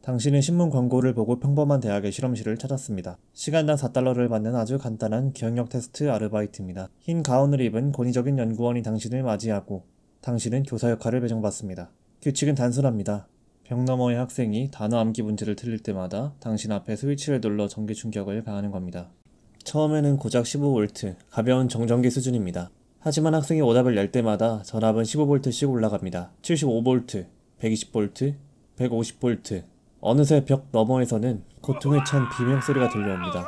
당신은 신문 광고를 보고 평범한 대학의 실험실을 찾았습니다. 시간당 4달러를 받는 아주 간단한 기억력 테스트 아르바이트입니다. 흰 가운을 입은 권위적인 연구원이 당신을 맞이하고 당신은 교사 역할을 배정받습니다. 규칙은 단순합니다. 벽 너머의 학생이 단어 암기 문제를 틀릴 때마다 당신 앞에 스위치를 눌러 전기 충격을 가하는 겁니다. 처음에는 고작 15V, 가벼운 정전기 수준입니다. 하지만 학생이 오답을 낼 때마다 전압은 15V씩 올라갑니다. 75V, 120V, 150V. 어느새 벽 너머에서는 고통에 찬 비명소리가 들려옵니다.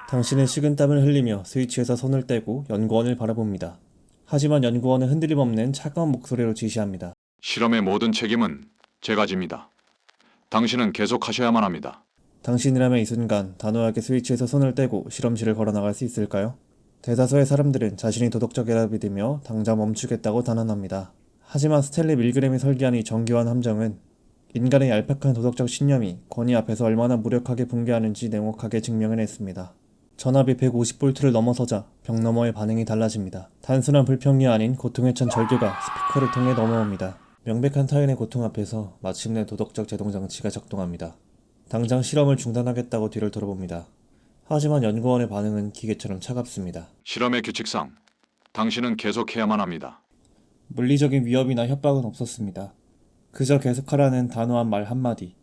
당신은 식은땀을 흘리며 스위치에서 손을 떼고 연구원을 바라봅니다. 하지만 연구원은 흔들림 없는 차가운 목소리로 지시합니다. 실험의 모든 책임은 제가 집니다. 당신은 계속하셔야만 합니다. 당신이라면 이 순간 단호하게 스위치에서 손을 떼고 실험실을 걸어나갈 수 있을까요? 대다수의 사람들은 자신이 도덕적이라 믿으며 당장 멈추겠다고 단언합니다. 하지만 스탠리 밀그램이 설계한 이 정교한 함정은 인간의 얄팍한 도덕적 신념이 권위 앞에서 얼마나 무력하게 붕괴하는지 냉혹하게 증명해냈습니다. 전압이 150V를 넘어서자 벽 너머의 반응이 달라집니다. 단순한 불평이 아닌 고통에 찬 절규가 스피커를 통해 넘어옵니다. 명백한 타인의 고통 앞에서 마침내 도덕적 제동장치가 작동합니다. 당장 실험을 중단하겠다고 뒤를 돌아봅니다. 하지만 연구원의 반응은 기계처럼 차갑습니다. 실험의 규칙상 당신은 계속해야만 합니다. 물리적인 위협이나 협박은 없었습니다. 그저 계속하라는 단호한 말 한마디.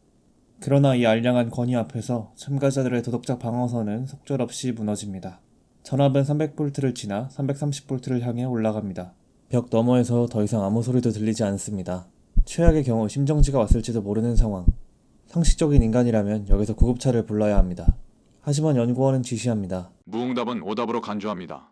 그러나 이 알량한 권위 앞에서 참가자들의 도덕적 방어선은 속절없이 무너집니다. 전압은 300V를 지나 330V를 향해 올라갑니다. 벽 너머에서 더 이상 아무 소리도 들리지 않습니다. 최악의 경우 심정지가 왔을지도 모르는 상황. 상식적인 인간이라면 여기서 구급차를 불러야 합니다. 하지만 연구원은 지시합니다. 무응답은 오답으로 간주합니다.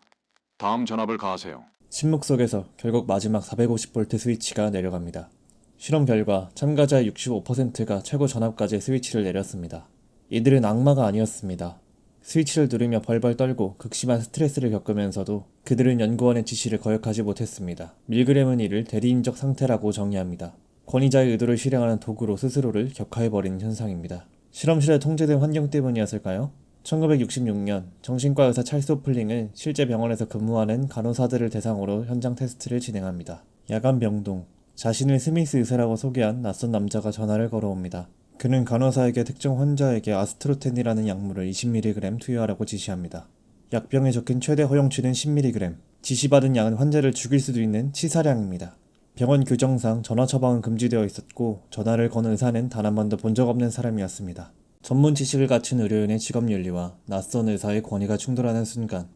다음 전압을 가하세요. 침묵 속에서 결국 마지막 450V 스위치가 내려갑니다. 실험 결과 참가자의 65%가 최고 전압까지 스위치를 내렸습니다. 이들은 악마가 아니었습니다. 스위치를 누르며 벌벌 떨고 극심한 스트레스를 겪으면서도 그들은 연구원의 지시를 거역하지 못했습니다. 밀그램은 이를 대리인적 상태라고 정의합니다. 권위자의 의도를 실행하는 도구로 스스로를 격하해버리는 현상입니다. 실험실에 통제된 환경 때문이었을까요? 1966년 정신과 의사 찰스 호플링은 실제 병원에서 근무하는 간호사들을 대상으로 현장 테스트를 진행합니다. 야간 병동, 자신을 스미스 의사라고 소개한 낯선 남자가 전화를 걸어옵니다. 그는 간호사에게 특정 환자에게 아스트로텐이라는 약물을 20mg 투여하라고 지시합니다. 약병에 적힌 최대 허용치는 10mg. 지시받은 양은 환자를 죽일 수도 있는 치사량입니다. 병원 규정상 전화 처방은 금지되어 있었고 전화를 건 의사는 단 한 번도 본 적 없는 사람이었습니다. 전문 지식을 갖춘 의료인의 직업윤리와 낯선 의사의 권위가 충돌하는 순간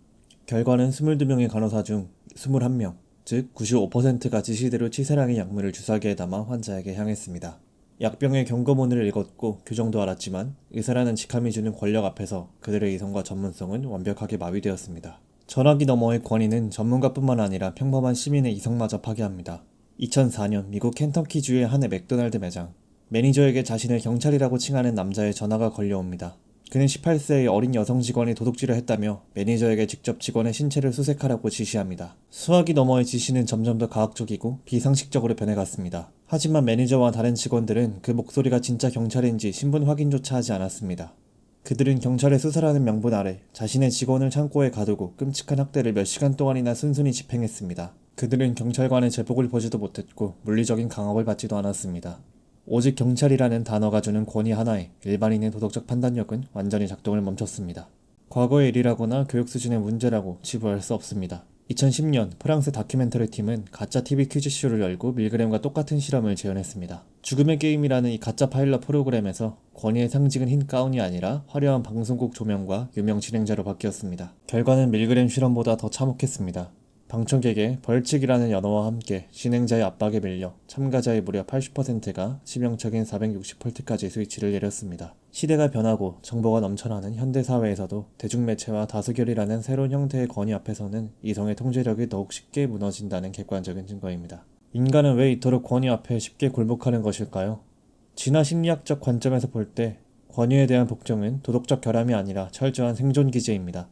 결과는 22명의 간호사 중 21명, 즉 95%가 지시대로 치사량의 약물을 주사기에 담아 환자에게 향했습니다. 약병의 경고문을 읽었고 규정도 알았지만 의사라는 직함이 주는 권력 앞에서 그들의 이성과 전문성은 완벽하게 마비되었습니다. 전화기 너머의 권위는 전문가뿐만 아니라 평범한 시민의 이성마저 파괴합니다. 2004년 미국 켄터키주의 한 맥도날드 매장. 매니저에게 자신을 경찰이라고 칭하는 남자의 전화가 걸려옵니다. 그는 18세의 어린 여성 직원이 도둑질을 했다며 매니저에게 직접 직원의 신체를 수색하라고 지시합니다. 수화기 너머의 지시는 점점 더 과학적이고 비상식적으로 변해갔습니다. 하지만 매니저와 다른 직원들은 그 목소리가 진짜 경찰인지 신분 확인조차 하지 않았습니다. 그들은 경찰의 수사라는 명분 아래 자신의 직원을 창고에 가두고 끔찍한 학대를 몇 시간 동안이나 순순히 집행했습니다. 그들은 경찰관의 제복을 보지도 못했고 물리적인 강압을 받지도 않았습니다. 오직 경찰이라는 단어가 주는 권위 하나에 일반인의 도덕적 판단력은 완전히 작동을 멈췄습니다. 과거의 일이라거나 교육 수준의 문제라고 치부할 수 없습니다. 2010년 프랑스 다큐멘터리 팀은 가짜 TV 퀴즈쇼를 열고 밀그램과 똑같은 실험을 재현했습니다. 죽음의 게임이라는 이 가짜 파일럿 프로그램에서 권위의 상징은 흰 가운이 아니라 화려한 방송국 조명과 유명 진행자로 바뀌었습니다. 결과는 밀그램 실험보다 더 참혹했습니다. 방청객의 벌칙이라는 연어와 함께 진행자의 압박에 밀려 참가자의 무려 80%가 치명적인 460V까지 스위치를 내렸습니다. 시대가 변하고 정보가 넘쳐나는 현대사회에서도 대중매체와 다수결이라는 새로운 형태의 권위 앞에서는 이성의 통제력이 더욱 쉽게 무너진다는 객관적인 증거입니다. 인간은 왜 이토록 권위 앞에 쉽게 굴복하는 것일까요? 진화 심리학적 관점에서 볼 때 권위에 대한 복종은 도덕적 결함이 아니라 철저한 생존 기제입니다.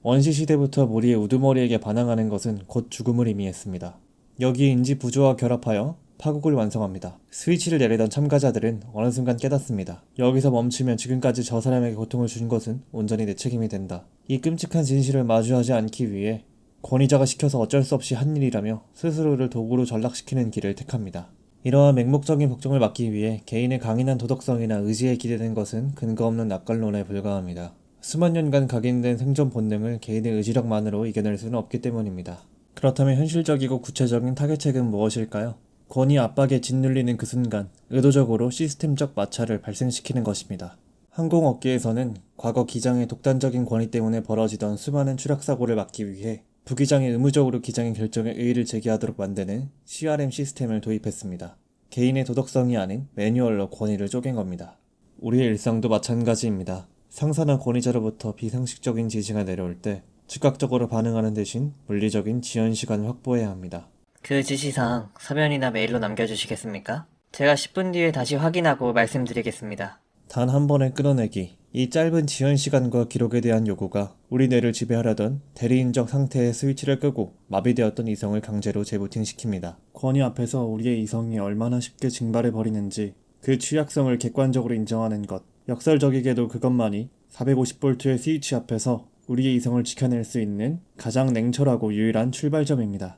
원시시대부터 무리의 우두머리에게 반항하는 것은 곧 죽음을 의미했습니다. 여기에 인지 부조와 결합하여 파국을 완성합니다. 스위치를 내리던 참가자들은 어느 순간 깨닫습니다. 여기서 멈추면 지금까지 저 사람에게 고통을 준 것은 온전히 내 책임이 된다. 이 끔찍한 진실을 마주하지 않기 위해 권위자가 시켜서 어쩔 수 없이 한 일이라며 스스로를 도구로 전락시키는 길을 택합니다. 이러한 맹목적인 복종을 막기 위해 개인의 강인한 도덕성이나 의지에 기대는 것은 근거 없는 낙관론에 불과합니다. 수만 년간 각인된 생존 본능을 개인의 의지력만으로 이겨낼 수는 없기 때문입니다. 그렇다면 현실적이고 구체적인 타개책은 무엇일까요? 권위 압박에 짓눌리는 그 순간 의도적으로 시스템적 마찰을 발생시키는 것입니다. 항공업계에서는 과거 기장의 독단적인 권위 때문에 벌어지던 수많은 추락사고를 막기 위해 부기장이 의무적으로 기장의 결정에 의의를 제기하도록 만드는 CRM 시스템을 도입했습니다. 개인의 도덕성이 아닌 매뉴얼로 권위를 쪼갠 겁니다. 우리의 일상도 마찬가지입니다. 상사나 권위자로부터 비상식적인 지시가 내려올 때 즉각적으로 반응하는 대신 물리적인 지연 시간을 확보해야 합니다. 그 지시사항 서면이나 메일로 남겨주시겠습니까? 제가 10분 뒤에 다시 확인하고 말씀드리겠습니다. 단 한 번에 끊어내기. 이 짧은 지연 시간과 기록에 대한 요구가 우리 뇌를 지배하려던 대리인적 상태의 스위치를 끄고 마비되었던 이성을 강제로 재부팅시킵니다. 권위 앞에서 우리의 이성이 얼마나 쉽게 증발해버리는지 그 취약성을 객관적으로 인정하는 것. 역설적이게도 그것만이 450V의 스위치 앞에서 우리의 이성을 지켜낼 수 있는 가장 냉철하고 유일한 출발점입니다.